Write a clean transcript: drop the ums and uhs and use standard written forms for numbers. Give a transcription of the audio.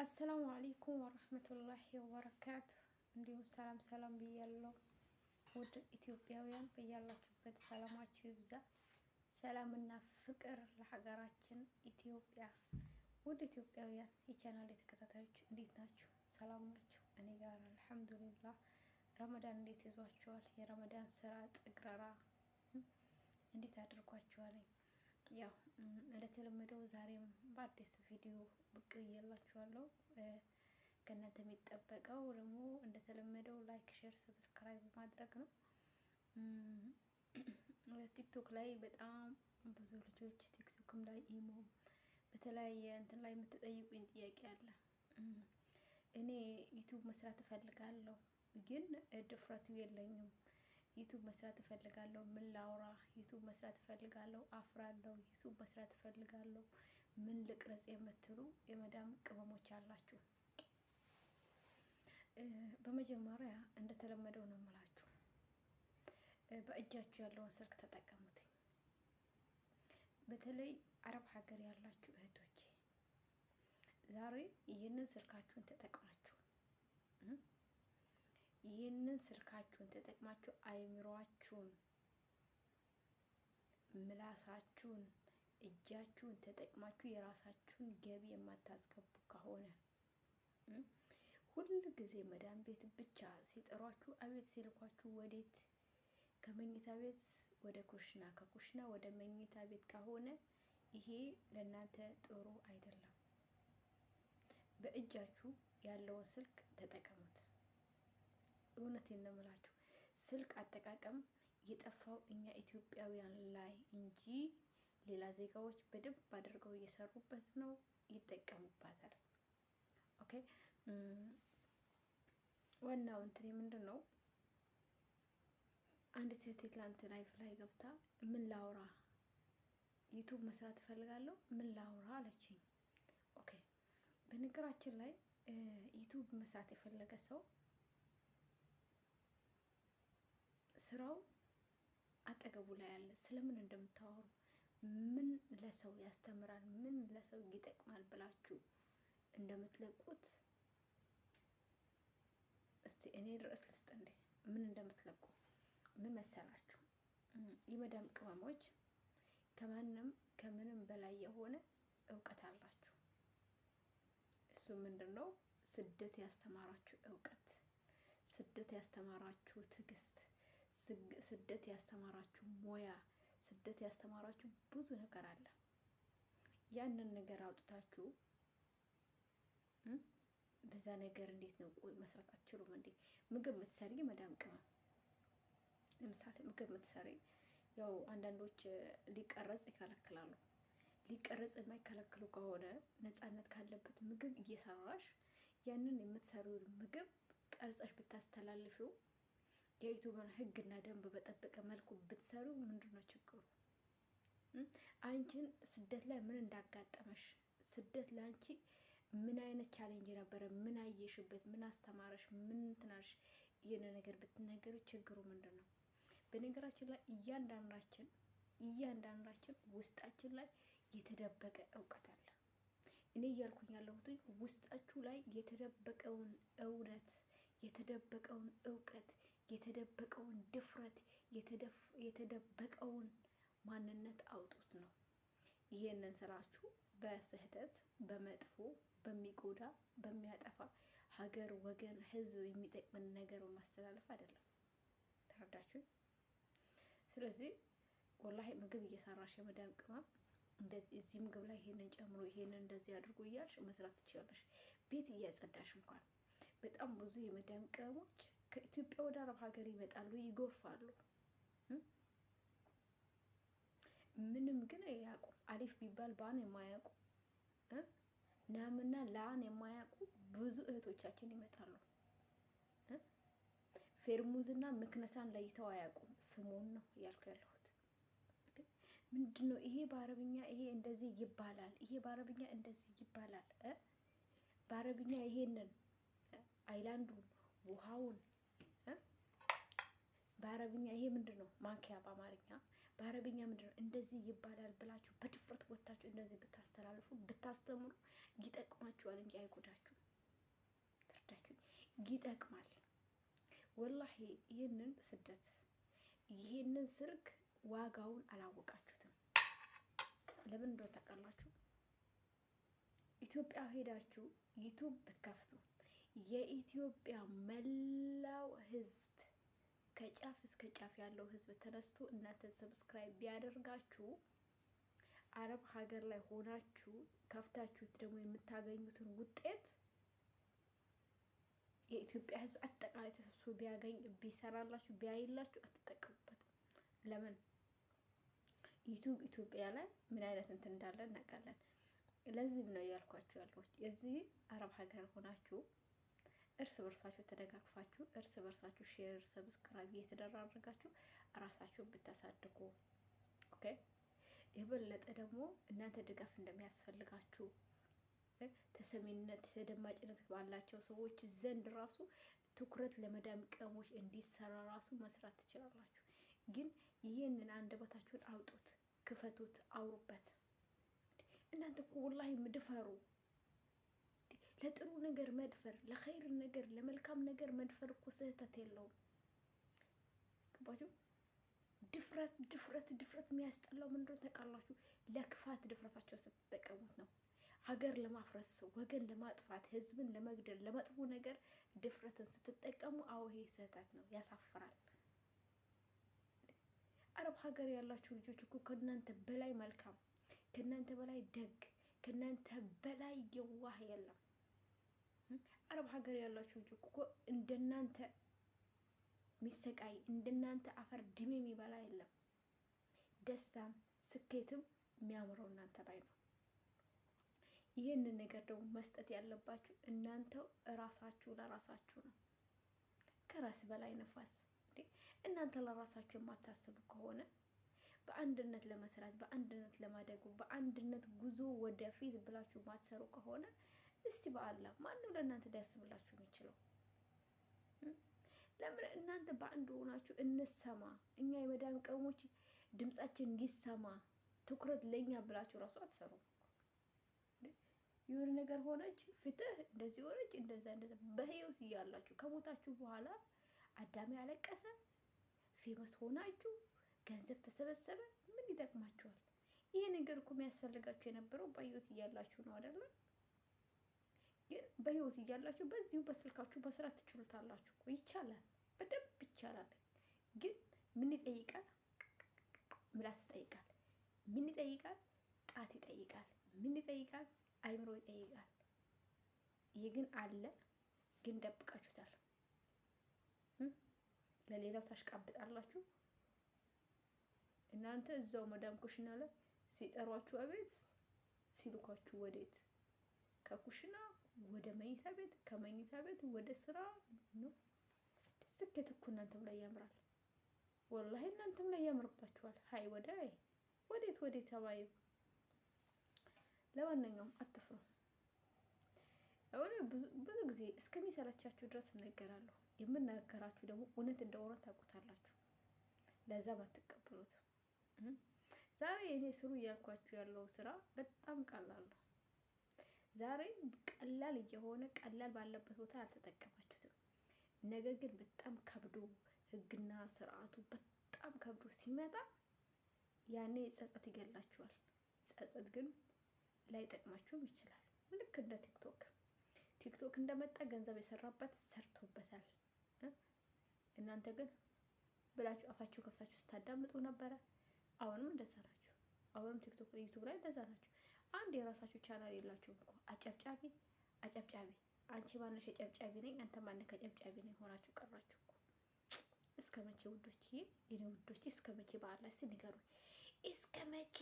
አሰላሙ አለይኩም ወረህመቱላሂ ወበረካቱ። እንዲሁም ሰላም ሰላም ብያለሁ። ውድ ኢትዮጵያውያን በያላችሁበት ሰላማችሁ ይብዛ። ሰላምና ፍቅር ለሀገራችን ኢትዮጵያ። ውድ ኢትዮጵያውያን የቻናል ተከታታዮች እንዴት ናችሁ? ሰላም ናችሁ? እኔ ጋር አልሐምዱሊላህ። ረመዳን እንዴት ይዟችኋል? የረመዳን ስራ ጥግረራ እንዴት አድርጓችኋል? ያው እንደተለመደው ዛሬም በአዲስ ቪዲዮ ብቅ እያላችኋለሁ። ከእናንተ የሚጠበቀው ደግሞ እንደተለመደው ላይክ፣ ሼር፣ ሰብስክራይብ ማድረግ ነው። ቲክቶክ ላይ በጣም ብዙ ልጆች ቲክቶክም ላይ ኢሞ በተለያየ እንትን ላይ የምትጠይቁኝ ጥያቄ አለ። እኔ ዩቱብ መስራት እፈልጋለሁ ግን ድፍረቱ የለኝም። ዩቱብ መስራት እፈልጋለሁ፣ ምን ላውራ? ዩቱብ መስራት እፈልጋለሁ፣ አፍራለሁ። ዩቱብ መስራት እፈልጋለሁ፣ ምን ልቅረጽ የምትሉ የመዳም ቅመሞች አላችሁ። በመጀመሪያ እንደተለመደው ነው የምላችሁ፣ በእጃችሁ ያለውን ስልክ ተጠቀሙትኝ። በተለይ አረብ ሀገር ያላችሁ እህቶቼ ዛሬ ይህንን ስልካችሁን ተጠቅማችሁ አይምሯችሁን፣ ምላሳችሁን፣ እጃችሁን ተጠቅማችሁ የራሳችሁን ገቢ የማታስገቡ ከሆነ ሁል ጊዜ መዳም ቤት ብቻ ሲጠሯችሁ አቤት ሲልኳችሁ ወዴት? ከመኝታ ቤት ወደ ኩሽና፣ ከኩሽና ወደ መኝታ ቤት ከሆነ ይሄ ለእናንተ ጥሩ አይደለም። በእጃችሁ ያለውን ስልክ ተጠቀሙት። እውነቴን ነው የምላችሁ። ስልክ አጠቃቀም የጠፋው እኛ ኢትዮጵያውያን ላይ እንጂ ሌላ ዜጋዎች በደንብ አድርገው እየሰሩበት ነው፣ ይጠቀሙባታል። ኦኬ። ዋናው እንትን ምንድን ነው? አንዲት ሴት ትላንት ላይፍ ላይ ገብታ ምን ላውራ ዩቱብ መስራት እፈልጋለሁ ምን ላውራ አለችኝ። ኦኬ። በነገራችን ላይ ዩቱብ መስራት የፈለገ ሰው ስራው አጠገቡ ላይ አለ። ስለምን እንደምታወሩ፣ ምን ለሰው ያስተምራል፣ ምን ለሰው ይጠቅማል ብላችሁ እንደምትለቁት እስቲ እኔ ድረስ ልስጥ እንዴ? ምን እንደምትለቁ ምን መሰላችሁ? የመዳም ቅመሞች ከማንም ከምንም በላይ የሆነ እውቀት አላችሁ። እሱ ምንድነው? ስደት ያስተማራችሁ እውቀት፣ ስደት ያስተማራችሁ ትዕግስት፣ ስደት ያስተማራችሁ ሞያ፣ ስደት ያስተማራችሁ ብዙ ነገር አለ። ያንን ነገር አውጥታችሁ በዛ ነገር እንዴት ነው ቆይ መስራት አትችሉም እንዴ? ምግብ የምትሰሪ መዳም ቅመም ለምሳሌ ምግብ የምትሰሪ ያው አንዳንዶች ሊቀረጽ ይከለክላሉ። ሊቀረጽ የማይከለክሉ ከሆነ ነፃነት ካለበት ምግብ እየሰራሽ ያንን የምትሰሪውን ምግብ ቀርጸሽ ብታስተላልፊው የዩቱብን ሕግና ደንብ በጠበቀ መልኩ ብትሰሪው ምንድነው ችግሩ? አንቺን ስደት ላይ ምን እንዳጋጠመሽ፣ ስደት ለአንቺ ምን አይነት ቻሌንጅ ነበረ፣ ምን አየሽበት፣ ምን አስተማረሽ፣ ምን እንትናሽ፣ ይህን ነገር ብትነገሩ ችግሩ ምንድን ነው? በነገራችን ላይ እያንዳንዳችን ውስጣችን ላይ የተደበቀ እውቀት አለ። እኔ እያልኩኝ ያለሁት ውስጣችሁ ላይ የተደበቀውን እውነት፣ የተደበቀውን እውቀት፣ የተደበቀውን ድፍረት፣ የተደበቀውን ማንነት አውጡት ነው። ይሄንን ስራችሁ በስህተት በመጥፎ በሚጎዳ በሚያጠፋ ሀገር ወገን ህዝብ የሚጠቅምን ነገር ማስተላለፍ አይደለም። ተረዳችሁ? ስለዚህ ወላሂ ምግብ እየሰራሽ የመዳም ቅመም እንደዚህ እዚህ ምግብ ላይ ይሄንን ጨምሮ ይሄንን እንደዚህ አድርጎ እያልሽ መስራት ትችላለሽ። ቤት እያጸዳሽ እንኳን በጣም ብዙ የመዳም ቅመሞች ከኢትዮጵያ ወደ አረብ ሀገር ይመጣሉ፣ ይጎርፋሉ። ምንም ግን አያውቁ፣ አሊፍ ቢባል ባን የማያውቁ ናምና ላን የማያውቁ ብዙ እህቶቻችን ይመጣሉ። ፌርሙዝና ምክነሳን ለይተው አያውቁም። ስሙን ነው እያልኩ ያለሁት። ምንድነው ይሄ በአረብኛ ይሄ እንደዚህ ይባላል፣ ይሄ በአረብኛ እንደዚህ ይባላል። በአረብኛ ይሄንን አይላንዱን ውሃውን በአረብኛ ይሄ ምንድነው ማንኪያ በአማርኛ፣ በአረብኛ ምንድን ነው እንደዚህ ይባላል ብላችሁ በድፍረት ወታችሁ እንደዚህ ብታስተላልፉ ብታስተምሩ ይጠቅማችኋል እንጂ አይጎዳችሁ። ተረዳችሁ? ይጠቅማል ወላሂ። ይህንን ስደት ይህንን ስርክ ዋጋውን አላወቃችሁትም። ለምን እንደሆነ ታውቃላችሁ? ኢትዮጵያ ሄዳችሁ ዩቱብ ብትከፍቱ የኢትዮጵያ መላው ህዝብ ከጫፍ እስከ ጫፍ ያለው ህዝብ ተነስቶ እናንተ ሰብስክራይብ ቢያደርጋችሁ አረብ ሀገር ላይ ሆናችሁ ከፍታችሁት ደግሞ የምታገኙትን ውጤት የኢትዮጵያ ህዝብ አጠቃላይ ተሰብስቦ ቢያገኝ ቢሰራላችሁ ቢያይላችሁ አትጠቀሙበትም። ለምን? ዩቱብ ኢትዮጵያ ላይ ምን አይነት እንትን እንዳለ እናውቃለን። ለዚህም ነው እያልኳችሁ ያለሁት የዚህ አረብ ሀገር ሆናችሁ እርስ በርሳችሁ ተደጋግፋችሁ እርስ በርሳችሁ ሼር ሰብስክራይብ እየተደራረጋችሁ ራሳችሁን ብታሳድጉ ኦኬ። የበለጠ ደግሞ እናንተ ድጋፍ እንደሚያስፈልጋችሁ ተሰሚነት ተደማጭነት ባላቸው ሰዎች ዘንድ ራሱ ትኩረት ለመዳም ቅመሞች እንዲሰራ ራሱ መስራት ትችላላችሁ። ግን ይህንን አንደበታችሁን አውጡት፣ ክፈቱት፣ አውሩበት። እናንተ እኮ ወላሂ ምድፈሩ ለጥሩ ነገር መድፈር፣ ለኸይር ነገር ለመልካም ነገር መድፈር እኮ ስህተት የለውም። ገባችሁ? ድፍረት ድፍረት ድፍረት የሚያስጠላው ምንድነው ታውቃላችሁ? ለክፋት ድፍረታቸው ስትጠቀሙት ነው። ሀገር ለማፍረስ ወገን ለማጥፋት ህዝብን ለመግደል ለመጥፎ ነገር ድፍረትን ስትጠቀሙ አዎ ይሄ ስህተት ነው፣ ያሳፍራል። አረብ ሀገር ያላችሁ ልጆች እኮ ከእናንተ በላይ መልካም፣ ከእናንተ በላይ ደግ፣ ከእናንተ በላይ የዋህ የለም። አረብ ሀገር ያላችሁ ልጆች እኮ እንደናንተ ሚሰቃይ እንደናንተ አፈር ድሜ የሚበላ የለም። ደስታም ስኬትም የሚያምረው እናንተ ላይ ነው። ይህንን ነገር ደግሞ መስጠት ያለባችሁ እናንተው እራሳችሁ ለራሳችሁ ነው። ከራስ በላይ ነፋስ። እናንተ ለራሳችሁ የማታስቡ ከሆነ በአንድነት ለመስራት በአንድነት ለማደጉ በአንድነት ጉዞ ወደፊት ብላችሁ ማትሰሩ ከሆነ እስቲ በአላህ ማነው ለእናንተ ሊያስብላችሁ የሚችለው? ለምን እናንተ በአንድ ሆናችሁ እንሰማ፣ እኛ የመዳን ቀሞች ድምጻችን ይሰማ፣ ትኩረት ለኛ ብላችሁ ራሱ አትሰሩም። የሆነ ነገር ሆነች ፍትህ እንደዚህ ሆነች እንደዛ በህይወት እያላችሁ ከሞታችሁ በኋላ አዳሚ ያለቀሰ ፌመስ ሆናችሁ ገንዘብ ተሰበሰበ ምን ይጠቅማችኋል? ይሄ ነገር እኮ የሚያስፈልጋችሁ የነበረው በህይወት እያላችሁ ነው አይደለም? ግን በህይወት እያላችሁ በዚሁ በስልካችሁ መስራት ትችሉታላችሁ እኮ ይቻላል፣ በደንብ ይቻላል። ግን ምን ይጠይቃል? ምላስ ይጠይቃል። ምን ይጠይቃል? ጣት ይጠይቃል። ምን ይጠይቃል? አይምሮ ይጠይቃል። ይሄ ግን አለ፣ ግን ደብቃችሁታል። ለሌላው ታሽቃብጣላችሁ። እናንተ እዛው መዳም ኩሽና ላይ ሲጠሯችሁ አቤት፣ ሲልኳችሁ ወዴት? ከኩሽና ወደ መኝታ ቤት፣ ከመኝታ ቤት ወደ ስራ ነው። ስኬት እኮ እናንተም ላይ ያምራል። ወላሂ እናንተም ላይ ያምርባችኋል። ሀይ ወዴት ተባዩ። ለማንኛውም አትፍሩ። ብዙ ጊዜ እስከሚሰለቻችሁ ድረስ እናገራለሁ። የምናገራችሁ ደግሞ እውነት እንደሆነ ታውቁታላችሁ። ለዛም አትቀበሉት። ዛሬ እኔ ስሩ እያልኳችሁ ያለው ስራ በጣም ቀላል ነው። ዛሬ ቀላል እየሆነ ቀላል ባለበት ቦታ አልተጠቀማችሁትም። ነገር ግን በጣም ከብዶ ህግና ስርዓቱ በጣም ከብዶ ሲመጣ ያኔ ጸጸት ይገላችኋል። ጸጸት ግን ላይጠቅማችሁም ይችላል። ልክ እንደ ቲክቶክ እንደመጣ ገንዘብ የሰራበት ሰርቶበታል። እናንተ ግን ብላችሁ አፋችሁ ከፍታችሁ ስታዳምጡ ነበረ። አሁንም እንደዛ ናችሁ። አሁንም ቲክቶክ ዩቲዩብ ላይ እንደዛ ናችሁ። አንድ የራሳችሁ ቻናል የላችሁም እኮ አጨብጫቢ። አንቺ ማነሽ የጨብጫቢ ነኝ፣ አንተ ማነህ ከጨብጫቢ ነኝ ሆናችሁ ቀራችሁ እኮ። እስከ መቼ ውዶች? የኔ ውዶች እስከ መቼ? በአላህ እስቲ ንገሩኝ፣ እስከ መቼ?